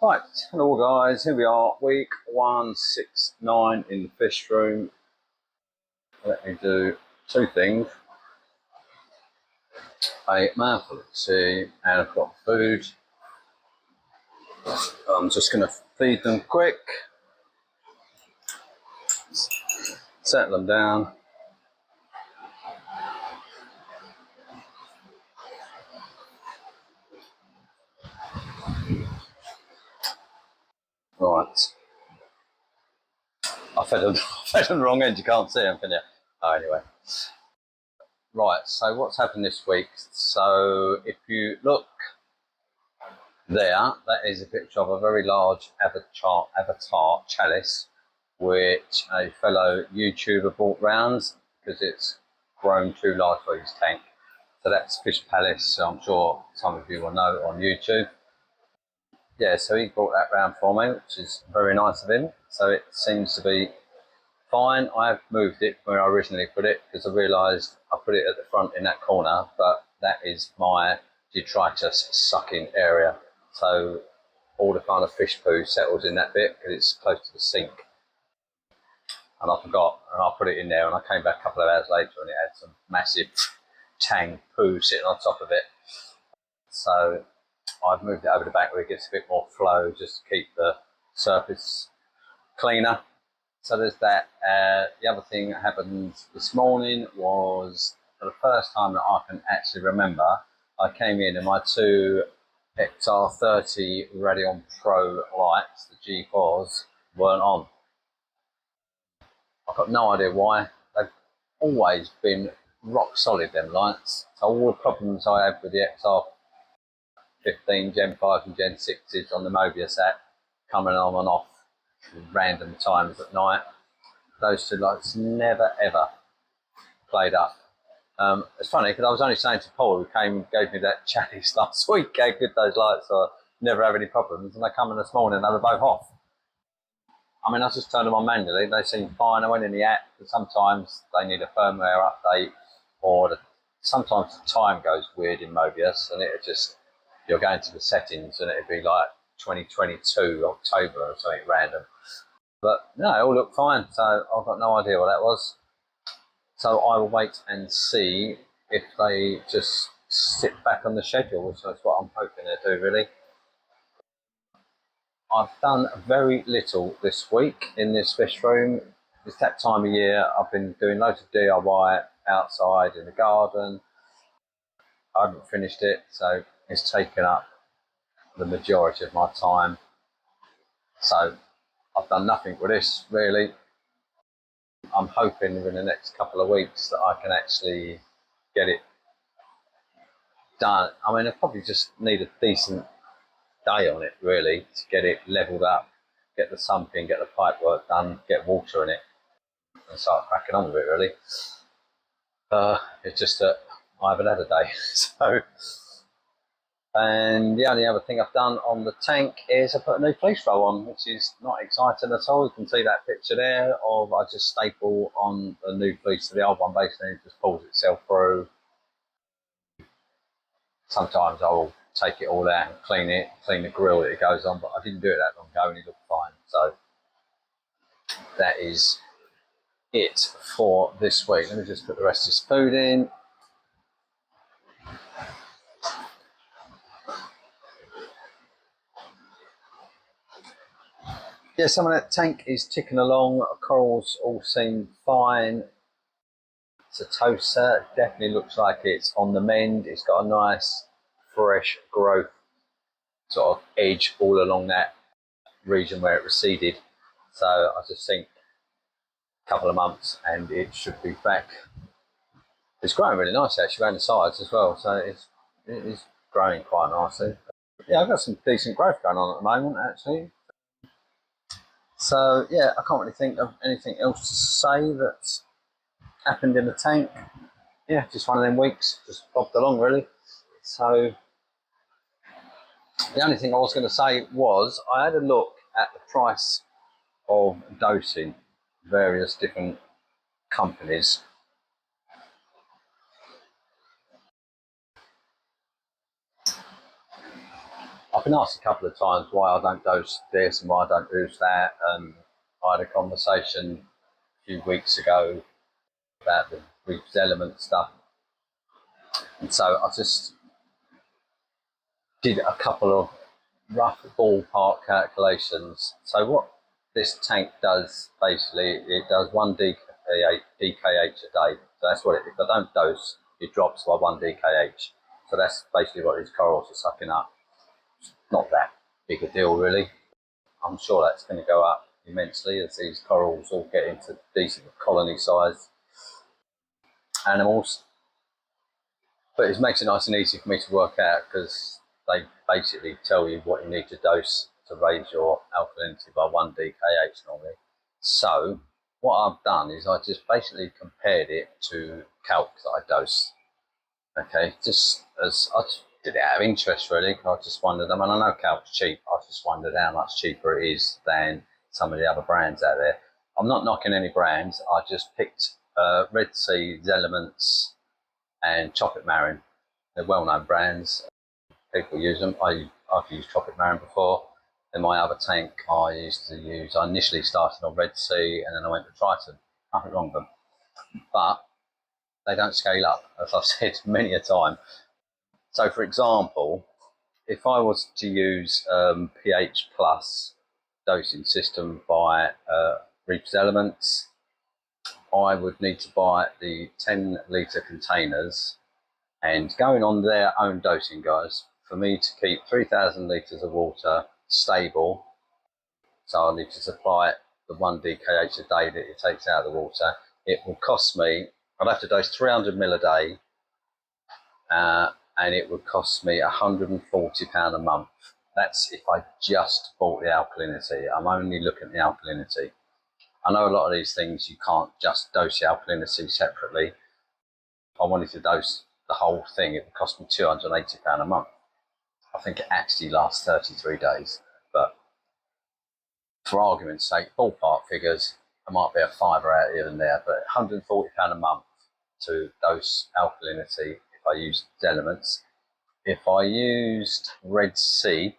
Right, hello guys, here we are, week 169 in the fish room. Let me do two things. A mouthful of tea and I've got food. I'm just going to feed them quick, settle them down. Right, I fed them the wrong end, you can't see them, can you? Oh, anyway. Right, so what's happened this week? So if you look there, that is a picture of a very large avatar chalice, which a fellow YouTuber brought round because it's grown too large for his tank. So that's Fish Palace, so I'm sure some of you will know on YouTube. Yeah, so he brought that round for me, which is very nice of him. So it seems to be fine. I have moved it where I originally put it because I realised I put it at the front in that corner, but that is my detritus sucking area. So all the kind of fish poo settles in that bit because it's close to the sink. And I forgot, and I put it in there, and I came back a couple of hours later and it had some massive tang poo sitting on top of it. So I've moved it over the back where it gets a bit more flow just to keep the surface cleaner. So there's that. The other thing that happened this morning was, for the first time that I can actually remember, I came in and my two XR30 Radeon Pro lights, the G4s, weren't on. I've got no idea why. They've always been rock solid, them lights. So all the problems I have with the XR15 Gen 5 and Gen 6s on the Mobius app coming on and off at random times at night, those two lights never ever played up. It's funny because I was only saying to Paul, who came and gave me that chalice last week, how good those lights are, never have any problems, and they come in this morning and they were both off. I mean, I just turned them on manually, they seemed fine. I went in the app, but sometimes they need a firmware update, or sometimes the time goes weird in Mobius, and it just, you're going to the settings and it'd be like 2022 October or something random. But no, it all looked fine, so I've got no idea what that was. So I will wait and see if they just sit back on the schedule, which is what I'm hoping they do, really. I've done very little this week in this fish room. It's that time of year. I've been doing loads of DIY outside in the garden. I haven't finished it, so it's taken up the majority of my time. So I've done nothing with this, really. I'm hoping in the next couple of weeks that I can actually get it done. I mean, I probably just need a decent day on it, really, to get it leveled up, get the sumping, get the pipe work done, get water in it, and start cracking on with it, really. It's just that I haven't had a day. So, and the only other thing I've done on the tank is I put a new fleece roll on, which is not exciting at all. You can see that picture there of I just staple on the new fleece to the old one, basically it just pulls itself through. Sometimes I will take it all out and clean it, clean the grill that it goes on, but I didn't do it that long ago and it looked fine. So that is it for this week. Let me just put the rest of this food in. Yeah, some of that tank is ticking along. Corals all seem fine. Setosa definitely looks like it's on the mend. It's got a nice fresh growth sort of edge all along that region where it receded. So I just think a couple of months and it should be back. It's growing really nice actually around the sides as well, so it is growing quite nicely. Yeah, I've got some decent growth going on at the moment actually. So yeah, I can't really think of anything else to say that's happened in the tank. Yeah, just one of them weeks, just bobbed along really. So the only thing I was going to say was I had a look at the price of dosing various different companies. I've been asked a couple of times why I don't dose this and why I don't dose that. I had a conversation a few weeks ago about the Reaps Element stuff, and so I just did a couple of rough ballpark calculations. So what this tank does, basically, it does 1 DKH a day. So that's what if I don't dose, it drops by 1 DKH. So that's basically what these corals are sucking up. Not that big a deal, really. I'm sure that's going to go up immensely as these corals all get into decent colony size animals. But it makes it nice and easy for me to work out because they basically tell you what you need to dose to raise your alkalinity by 1 DKH normally. So what I've done is I just basically compared it to calc that I dose. Okay, just as I did it out of interest really. I just wondered, I mean, I know calc's cheap. I just wondered how much cheaper it is than some of the other brands out there. I'm not knocking any brands. I just picked Red Sea, Elements, and Chocolate Marin. They're well-known brands. People use them. I've used Chocolate Marin before. In my other tank, I initially started on Red Sea and then I went to Triton. Nothing wrong with them. But they don't scale up, as I've said many a time. So, for example, if I was to use pH plus dosing system by Reaps Elements, I would need to buy the 10-litre containers, and going on their own dosing, guys, for me to keep 3,000 litres of water stable, so I need to supply the 1 DKH a day that it takes out of the water, it will cost me, I'd have to dose 300 ml a day, and it would cost me £140 a month. That's if I just bought the alkalinity. I'm only looking at the alkalinity. I know a lot of these things you can't just dose the alkalinity separately. If I wanted to dose the whole thing, it would cost me £280 a month. I think it actually lasts 33 days. But for argument's sake, ballpark figures, there might be a fiver out here and there, but £140 a month to dose alkalinity if I use Elements. If I used Red Sea,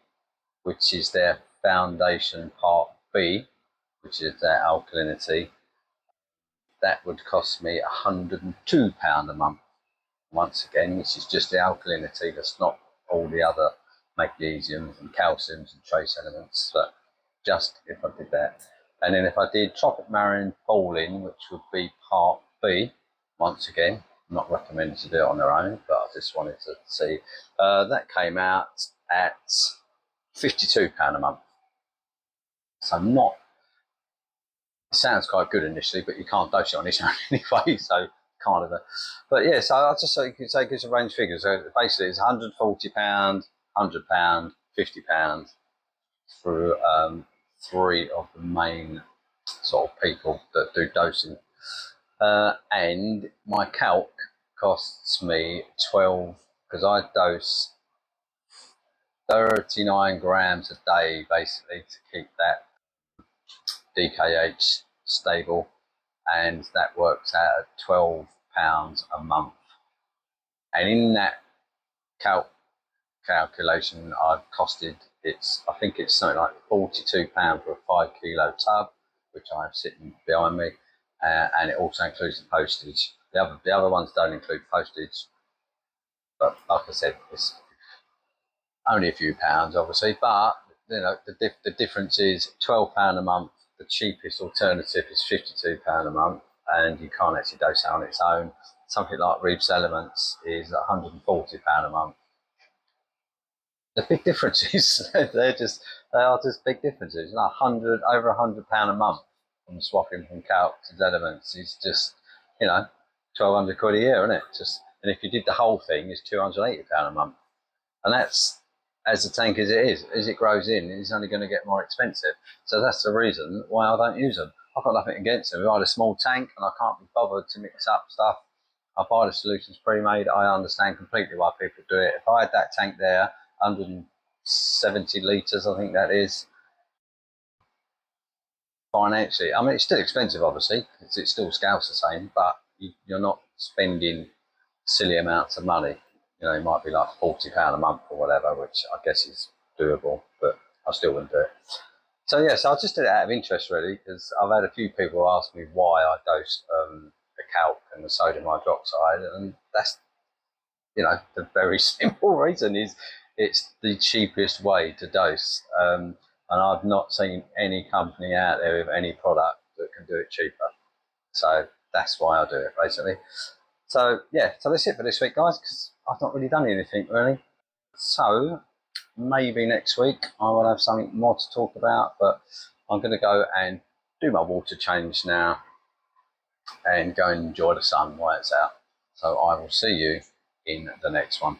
which is their Foundation Part B, which is their alkalinity, that would cost me £102 a month. Once again, this is just the alkalinity, that's not all the other magnesiums and calciums and trace elements, but just if I did that. And then if I did Chocolate Marin Bowling, which would be Part B, once again, not recommended to do it on their own, but I just wanted to see, that came out at £52 a month. So not, it sounds quite good initially, but you can't dose it on its own anyway, so kind of a, but yeah, so I'll just say you could say gives a range of figures. So basically it's £140, £100, £50 through three of the main sort of people that do dosing. And my calc costs me 12, because I dose 39 grams a day basically to keep that DKH stable, and that works out at £12 a month. And in that calculation, I've costed, I think it's something like £42 for a 5 kilo tub, which I have sitting behind me, and it also includes the postage. The other ones don't include postage, but like I said, it's only a few pounds, obviously. But you know, the difference is £12 a month. The cheapest alternative is £52 a month, and you can't actually dose it on its own. Something like Reaps Elements is £140 a month. The big differences, they are just big differences. Like over £100 a month from swapping from calc to Elements is just, you know, 1,200 quid a year, isn't it? Just, and if you did the whole thing, it's £280 a month, and that's, as the tank as it is, as it grows in, it's only going to get more expensive. So that's the reason why I don't use them. I've got nothing against them. If I had a small tank and I can't be bothered to mix up stuff, I buy the solutions pre-made. I understand completely why people do it. If I had that tank there, 170 litres, I think that is, financially, I mean, it's still expensive, obviously, because it still scales the same, but you're not spending silly amounts of money. You know, it might be like £40 a month or whatever, which I guess is doable, but I still wouldn't do it. So yeah, so I just did it out of interest really, because I've had a few people ask me why I dosed the calc and the sodium hydroxide, and that's, you know, the very simple reason is it's the cheapest way to dose. And I've not seen any company out there with any product that can do it cheaper. So that's why I do it, basically. So yeah, so that's it for this week, guys, because I've not really done anything really. So maybe next week I will have something more to talk about, but I'm going to go and do my water change now and go and enjoy the sun while it's out. So I will see you in the next one.